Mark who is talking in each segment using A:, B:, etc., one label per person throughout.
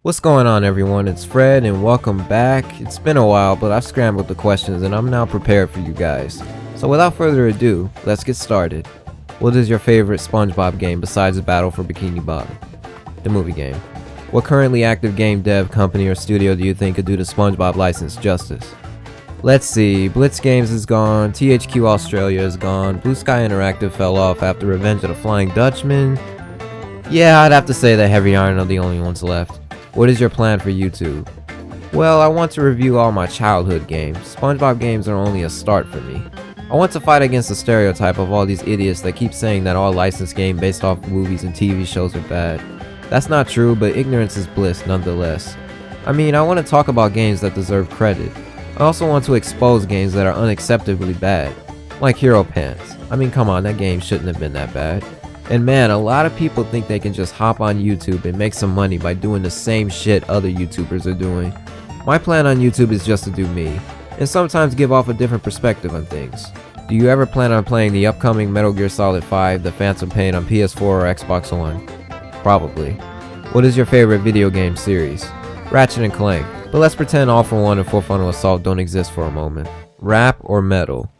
A: What's going on, everyone? It's Fred and welcome back. It's been a while, but I've scrambled the questions and I'm now prepared for you guys. So without further ado, let's get started. What is your favorite SpongeBob game besides the Battle for Bikini Bottom? The movie game. What currently active game dev company or studio do you think could do the SpongeBob license justice? Let's see, Blitz Games is gone, THQ Australia is gone, Blue Sky Interactive fell off after Revenge of the Flying Dutchman. Yeah, I'd have to say that Heavy Iron are the only ones left. What is your plan for YouTube? Well, I want to review all my childhood games. SpongeBob games are only a start for me. I want to fight against the stereotype of all these idiots that keep saying that all licensed games based off movies and TV shows are bad. That's not true, but ignorance is bliss nonetheless. I mean, I want to talk about games that deserve credit. I also want to expose games that are unacceptably bad, like Hero Pants. I mean, come on, that game shouldn't have been that bad. And man, a lot of people think they can just hop on YouTube and make some money by doing the same shit other YouTubers are doing. My plan on YouTube is just to do me, and sometimes give off a different perspective on things. Do you ever plan on playing the upcoming Metal Gear Solid 5, The Phantom Pain on PS4 or Xbox One? Probably. What is your favorite video game series? Ratchet & Clank, but let's pretend All For One and Full Frontal Assault don't exist for a moment. Rap or metal?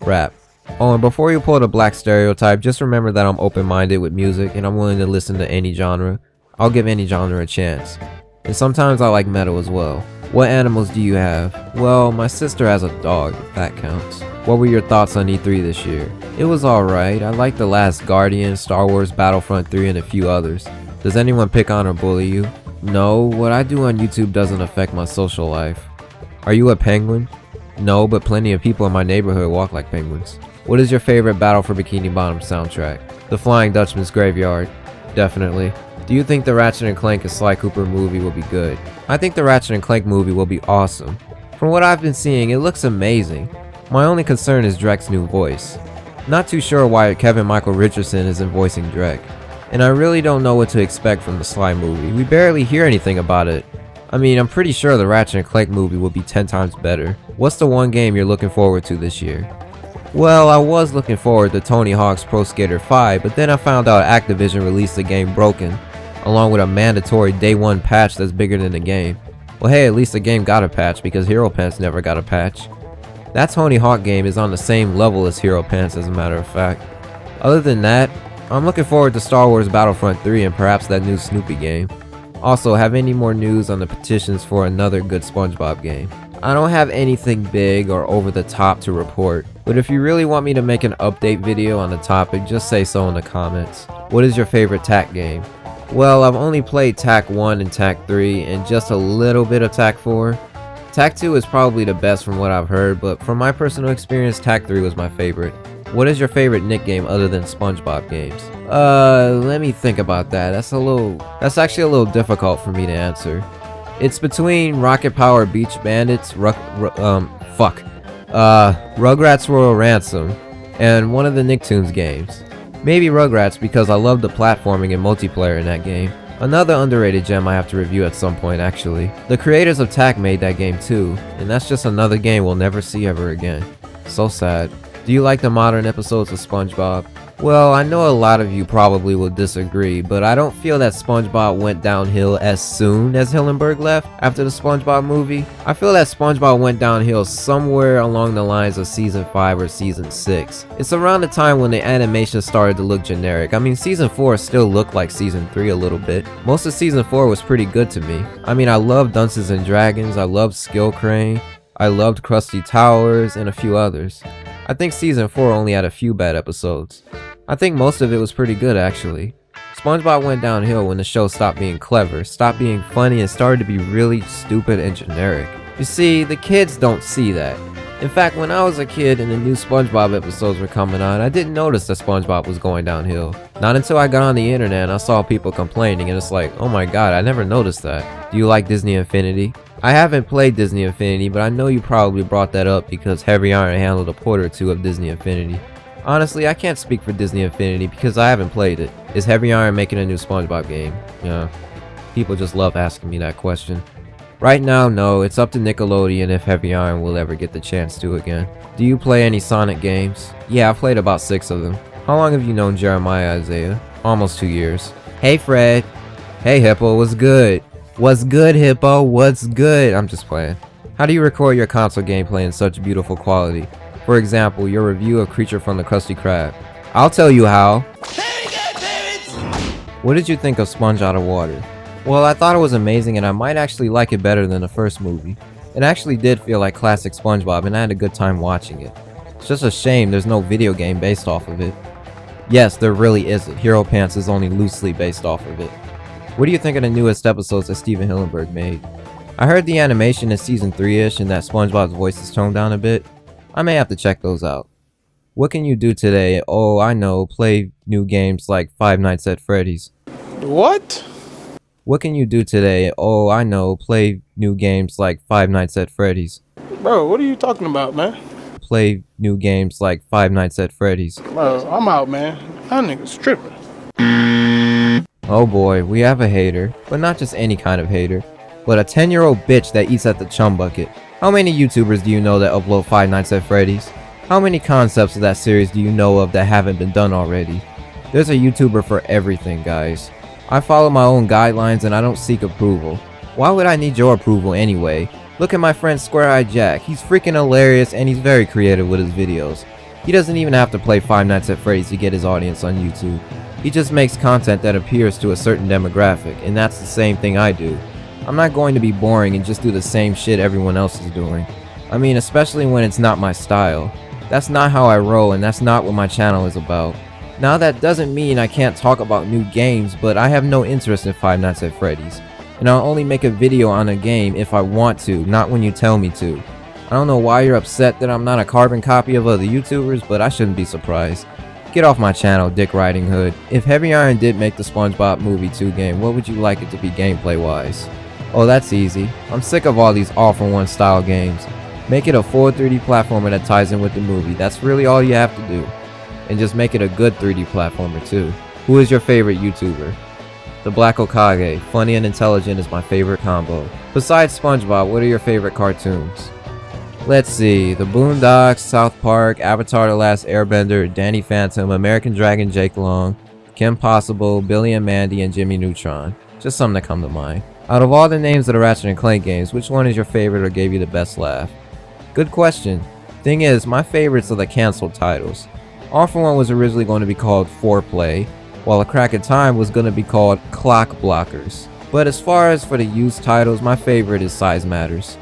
A: Rap. Oh, and before you pull the black stereotype, just remember that I'm open-minded with music and I'm willing to listen to any genre. I'll give any genre a chance. And sometimes I like metal as well. What animals do you have? Well, my sister has a dog, if that counts. What were your thoughts on E3 this year? It was alright. I liked The Last Guardian, Star Wars Battlefront 3, and a few others. Does anyone pick on or bully you? No, what I do on YouTube doesn't affect my social life. Are you a penguin? No, but plenty of people in my neighborhood walk like penguins. What is your favorite Battle for Bikini Bottom soundtrack? The Flying Dutchman's Graveyard. Definitely. Do you think the Ratchet & Clank and Sly Cooper movie will be good? I think the Ratchet & Clank movie will be awesome. From what I've been seeing, it looks amazing. My only concern is Drek's new voice. Not too sure why Kevin Michael Richardson isn't voicing Drek. And I really don't know what to expect from the Sly movie. We barely hear anything about it. I mean, I'm pretty sure the Ratchet & Clank movie will be 10 times better. What's the one game you're looking forward to this year? Well, I was looking forward to Tony Hawk's Pro Skater 5, but then I found out Activision released the game broken, along with a mandatory day one patch that's bigger than the game. Well hey, at least the game got a patch because Hero Pants never got a patch. That Tony Hawk game is on the same level as Hero Pants as a matter of fact. Other than that, I'm looking forward to Star Wars Battlefront 3 and perhaps that new Snoopy game. Also, have any more news on the petitions for another good SpongeBob game? I don't have anything big or over the top to report, but if you really want me to make an update video on the topic, just say so in the comments. What is your favorite TAC game? Well, I've only played TAC 1 and TAC 3 and just a little bit of TAC 4. TAC 2 is probably the best from what I've heard, but from my personal experience, TAC 3 was my favorite. What is your favorite Nick game other than SpongeBob games? Let me think about that. That's actually a little difficult for me to answer. It's between Rocket Power Beach Bandits, Rugrats Royal Ransom, and one of the Nicktoons games. Maybe Rugrats because I love the platforming and multiplayer in that game. Another underrated gem I have to review at some point actually. The creators of TAC made that game too, and that's just another game we'll never see ever again. So sad. Do you like the modern episodes of SpongeBob? Well, I know a lot of you probably will disagree, but I don't feel that SpongeBob went downhill as soon as Hillenburg left after the SpongeBob movie. I feel that SpongeBob went downhill somewhere along the lines of season 5 or season 6. It's around the time when the animation started to look generic. I mean, season 4 still looked like season 3 a little bit. Most of season 4 was pretty good to me. I mean, I loved Dungeons and Dragons, I loved Skill Crane, I loved Krusty Towers, and a few others. I think season 4 only had a few bad episodes. I think most of it was pretty good actually. SpongeBob went downhill when the show stopped being clever, stopped being funny, and started to be really stupid and generic. You see, the kids don't see that. In fact, when I was a kid and the new SpongeBob episodes were coming on, I didn't notice that SpongeBob was going downhill. Not until I got on the internet and I saw people complaining and it's like, oh my god, I never noticed that. Do you like Disney Infinity? I haven't played Disney Infinity, but I know you probably brought that up because Heavy Iron handled a port or two of Disney Infinity. Honestly, I can't speak for Disney Infinity because I haven't played it. Is Heavy Iron making a new SpongeBob game? Yeah, people just love asking me that question. Right now, no, it's up to Nickelodeon if Heavy Iron will ever get the chance to again. Do you play any Sonic games? Yeah, I've played about 6 of them. How long have you known Jeremiah Isaiah? Almost 2 years. Hey Fred. Hey Hippo, what's good? What's good, Hippo? What's good? I'm just playing. How do you record your console gameplay in such beautiful quality? For example, your review of Creature from the Krusty Krab. I'll tell you how.
B: Very good, parents!
A: What did you think of Sponge Out of Water? Well, I thought it was amazing and I might actually like it better than the first movie. It actually did feel like classic SpongeBob and I had a good time watching it. It's just a shame there's no video game based off of it. Yes, there really isn't. Hero Pants is only loosely based off of it. What do you think of the newest episodes that Steven Hillenburg made? I heard the animation is season 3-ish and that SpongeBob's voice is toned down a bit. I may have to check those out. What can you do today? Oh, I know, play new games like Five Nights at Freddy's.
C: What?
A: What can you do today? Oh, I know, play new games like Five Nights at Freddy's.
C: Bro, what are you talking about, man?
A: Play new games like Five Nights at Freddy's.
C: Bro, I'm out, man. That nigga's tripping.
A: Oh boy, we have a hater, but not just any kind of hater, but a 10-year-old bitch that eats at the chum bucket. How many YouTubers do you know that upload Five Nights at Freddy's? How many concepts of that series do you know of that haven't been done already? There's a YouTuber for everything, guys. I follow my own guidelines and I don't seek approval. Why would I need your approval anyway? Look at my friend Square Eye Jack. He's freaking hilarious and he's very creative with his videos. He doesn't even have to play Five Nights at Freddy's to get his audience on YouTube. He just makes content that appeals to a certain demographic, and that's the same thing I do. I'm not going to be boring and just do the same shit everyone else is doing. I mean, especially when it's not my style. That's not how I roll and that's not what my channel is about. Now that doesn't mean I can't talk about new games, but I have no interest in Five Nights at Freddy's. And I'll only make a video on a game if I want to, not when you tell me to. I don't know why you're upset that I'm not a carbon copy of other YouTubers, but I shouldn't be surprised. Get off my channel, Dick Riding Hood. If Heavy Iron did make the SpongeBob Movie 2 game, what would you like it to be gameplay wise? Oh, that's easy. I'm sick of all these all-for-one style games. Make it a full 3D platformer that ties in with the movie. That's really all you have to do. And just make it a good 3D platformer too. Who is your favorite YouTuber? The Black Okage. Funny and intelligent is my favorite combo. Besides SpongeBob, what are your favorite cartoons? Let's see. The Boondocks, South Park, Avatar The Last Airbender, Danny Phantom, American Dragon Jake Long, Kim Possible, Billy and Mandy, and Jimmy Neutron. Just some that come to mind. Out of all the names of the Ratchet & Clank games, which one is your favorite or gave you the best laugh? Good question. Thing is, my favorites are the canceled titles. All for One was originally going to be called Foreplay, while A Crack of Time was going to be called Clock Blockers. But as far as for the used titles, my favorite is Size Matters.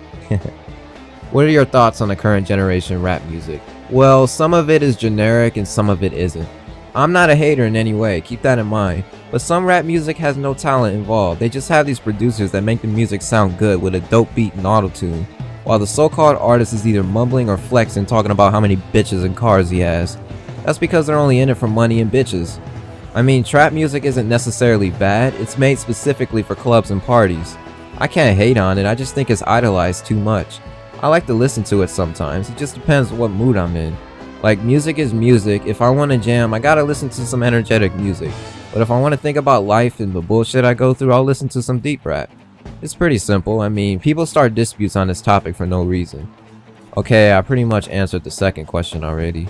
A: What are your thoughts on the current generation rap music? Well, some of it is generic and some of it isn't. I'm not a hater in any way, keep that in mind. But some rap music has no talent involved. They just have these producers that make the music sound good with a dope beat and auto-tune, while the so-called artist is either mumbling or flexing talking about how many bitches and cars he has. That's because they're only in it for money and bitches. I mean, trap music isn't necessarily bad, it's made specifically for clubs and parties. I can't hate on it, I just think it's idolized too much. I like to listen to it sometimes, it just depends what mood I'm in. Like, music is music. If I want to jam, I gotta listen to some energetic music. But if I want to think about life and the bullshit I go through, I'll listen to some deep rap. It's pretty simple. I mean, people start disputes on this topic for no reason. Okay, I pretty much answered the second question already.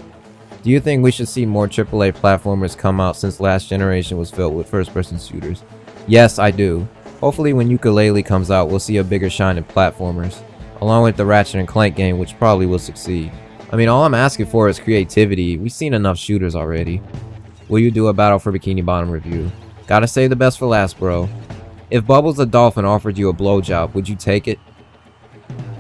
A: Do you think we should see more AAA platformers come out since last generation was filled with first-person shooters? Yes, I do. Hopefully when Ukulele comes out, we'll see a bigger shine in platformers, along with the Ratchet & Clank game, which probably will succeed. I mean, all I'm asking for is creativity. We've seen enough shooters already. Will you do a Battle for Bikini Bottom review? Gotta save the best for last, bro. If Bubbles the Dolphin offered you a blowjob, would you take it?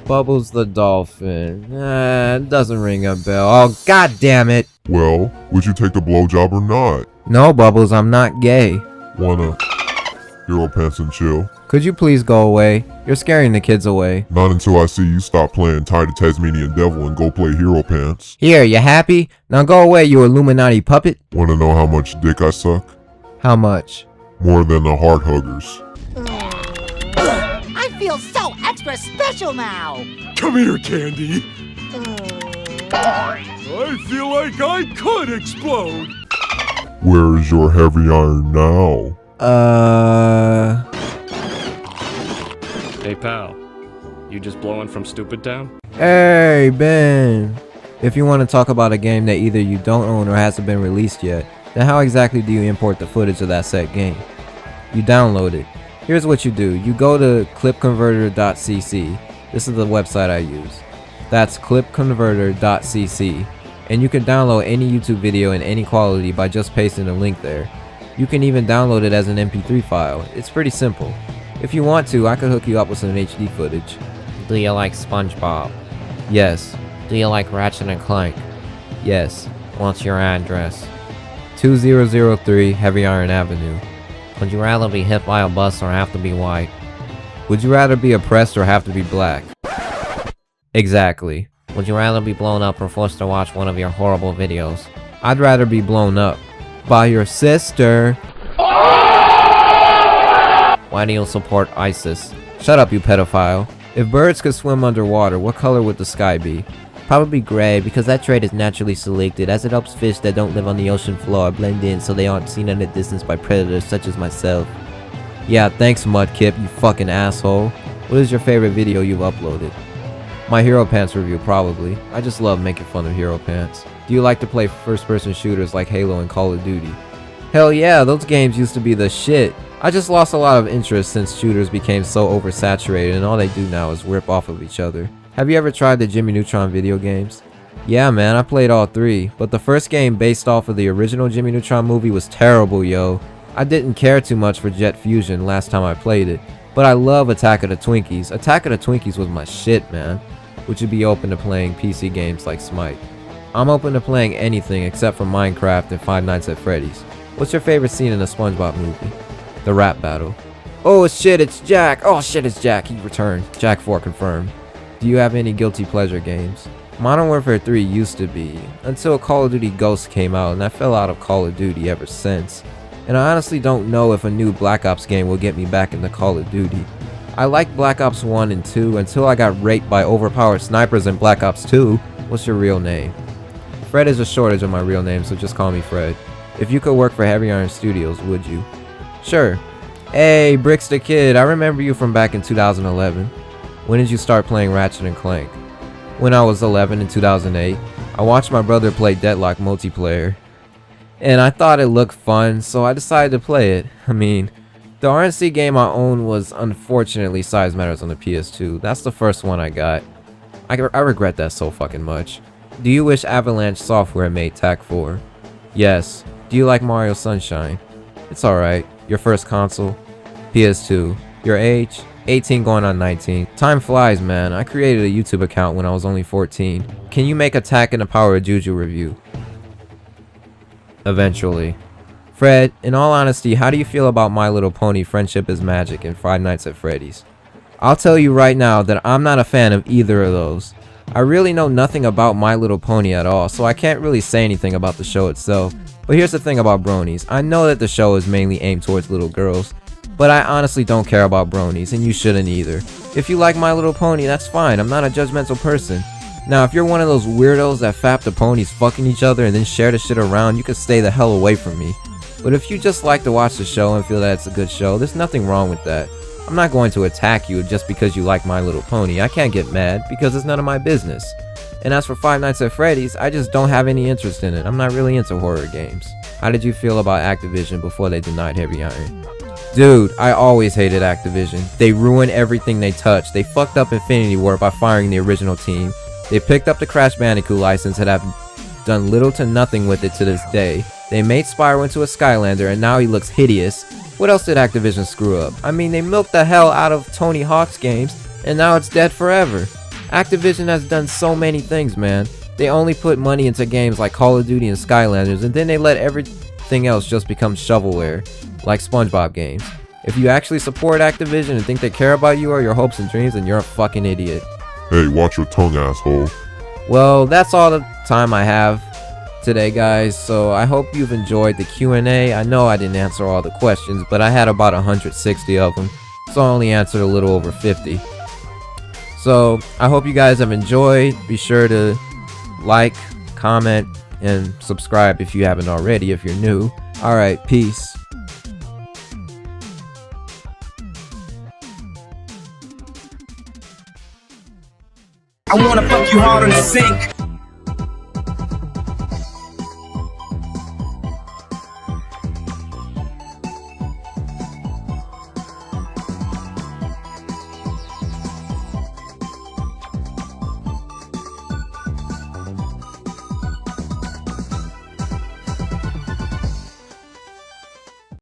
A: Bubbles the Dolphin. It doesn't ring a bell. Oh, god damn it.
D: Well, would you take the blowjob or not?
A: No, Bubbles, I'm not gay.
D: Wanna Hero Pants and chill?
A: Could you please go away? You're scaring the kids away.
D: Not until I see you stop playing Tie the Tasmanian Devil and go play Hero Pants.
A: Here, you happy? Now go away, you Illuminati puppet.
D: Wanna know how much dick I suck?
A: How much?
D: More than the heart huggers.
B: I feel so extra special now!
E: Come here, Candy. I feel like I could explode.
D: Where is your heavy iron now?
F: Hey pal, you just blowing from Stupid Town?
A: Hey, Ben. If you want to talk about a game that either you don't own or hasn't been released yet, then how exactly do you import the footage of that set game? You download it. Here's what you do. You go to clipconverter.cc. This is the website I use. That's clipconverter.cc. And you can download any YouTube video in any quality by just pasting a link there. You can even download it as an MP3 file. It's pretty simple. If you want to, I could hook you up with some HD footage.
G: Do you like SpongeBob?
A: Yes.
G: Do you like Ratchet and Clank?
A: Yes.
G: What's your address?
A: 2003 Heavy Iron Avenue.
G: Would you rather be hit by a bus or have to be white?
A: Would you rather be oppressed or have to be black? Exactly.
G: Would you rather be blown up or forced to watch one of your horrible videos?
A: I'd rather be blown up. By your sister.
G: Why do you support ISIS?
A: Shut up, you pedophile. If birds could swim underwater, what color would the sky be?
G: Probably gray, because that trait is naturally selected, as it helps fish that don't live on the ocean floor blend in so they aren't seen at a distance by predators such as myself.
A: Yeah, thanks Mudkip, you fucking asshole. What is your favorite video you've uploaded? My Hero Pants review, probably. I just love making fun of Hero Pants. Do you like to play first-person shooters like Halo and Call of Duty? Hell yeah, those games used to be the shit. I just lost a lot of interest since shooters became so oversaturated and all they do now is rip off of each other. Have you ever tried the Jimmy Neutron video games? Yeah man, I played all three, but the first game based off of the original Jimmy Neutron movie was terrible, yo. I didn't care too much for Jet Fusion last time I played it, but I love Attack of the Twinkies. Attack of the Twinkies was my shit, man. Would you be open to playing PC games like Smite? I'm open to playing anything except for Minecraft and Five Nights at Freddy's. What's your favorite scene in a SpongeBob movie? The rap battle. Oh shit, it's Jack! Oh shit, it's Jack! He returned. Jack 4 confirmed. Do you have any guilty pleasure games? Modern Warfare 3 used to be, until Call of Duty Ghosts came out, and I fell out of Call of Duty ever since. And I honestly don't know if a new Black Ops game will get me back into Call of Duty. I liked Black Ops 1 and 2 until I got raped by overpowered snipers in Black Ops 2. What's your real name? Fred is a shortage of my real name, so just call me Fred. If you could work for Heavy Iron Studios, would you? Sure. Hey, Bricks the Kid, I remember you from back in 2011. When did you start playing Ratchet and Clank? When I was 11 in 2008. I watched my brother play Deadlock multiplayer. And I thought it looked fun, so I decided to play it. I mean, the RNC game I owned was unfortunately Size Matters on the PS2. That's the first one I got. I regret that so fucking much. Do you wish Avalanche Software made TAC 4? Yes. Do you like Mario Sunshine? It's alright. Your first console? PS2. Your age? 18 going on 19. Time flies, man. I created a YouTube account when I was only 14. Can you make Attack and the Power of Juju review? Eventually. Fred, in all honesty, how do you feel about My Little Pony Friendship is Magic and Five Nights at Freddy's? I'll tell you right now that I'm not a fan of either of those. I really know nothing about My Little Pony at all, so I can't really say anything about the show itself. But here's the thing about bronies. I know that the show is mainly aimed towards little girls, but I honestly don't care about bronies, and you shouldn't either. If you like My Little Pony, that's fine. I'm not a judgmental person. Now, if you're one of those weirdos that fap the ponies fucking each other and then share the shit around, you can stay the hell away from me. But if you just like to watch the show and feel that it's a good show, there's nothing wrong with that. I'm not going to attack you just because you like My Little Pony. I can't get mad because it's none of my business. And as for Five Nights at Freddy's, I just don't have any interest in it. I'm not really into horror games. How did you feel about Activision before they denied Heavy Iron? Dude, I always hated Activision. They ruined everything they touched. They fucked up Infinity Ward by firing the original team. They picked up the Crash Bandicoot license and have done little to nothing with it to this day. They made Spyro into a Skylander and now he looks hideous. What else did Activision screw up? I mean, they milked the hell out of Tony Hawk's games and now it's dead forever. Activision has done so many things, man. They only put money into games like Call of Duty and Skylanders, and then they let everything else just become shovelware, like SpongeBob games. If you actually support Activision and think they care about you or your hopes and dreams, then you're a fucking idiot.
D: Hey, watch your tongue, asshole.
A: Well, that's all the time I have today, guys, so I hope you've enjoyed the Q&A. I know I didn't answer all the questions, but I had about 160 of them, so I only answered a little over 50. So, I hope you guys have enjoyed. Be sure to like, comment, and subscribe if you haven't already, if you're new. Alright, peace.
H: I wanna fuck you hard on the sink.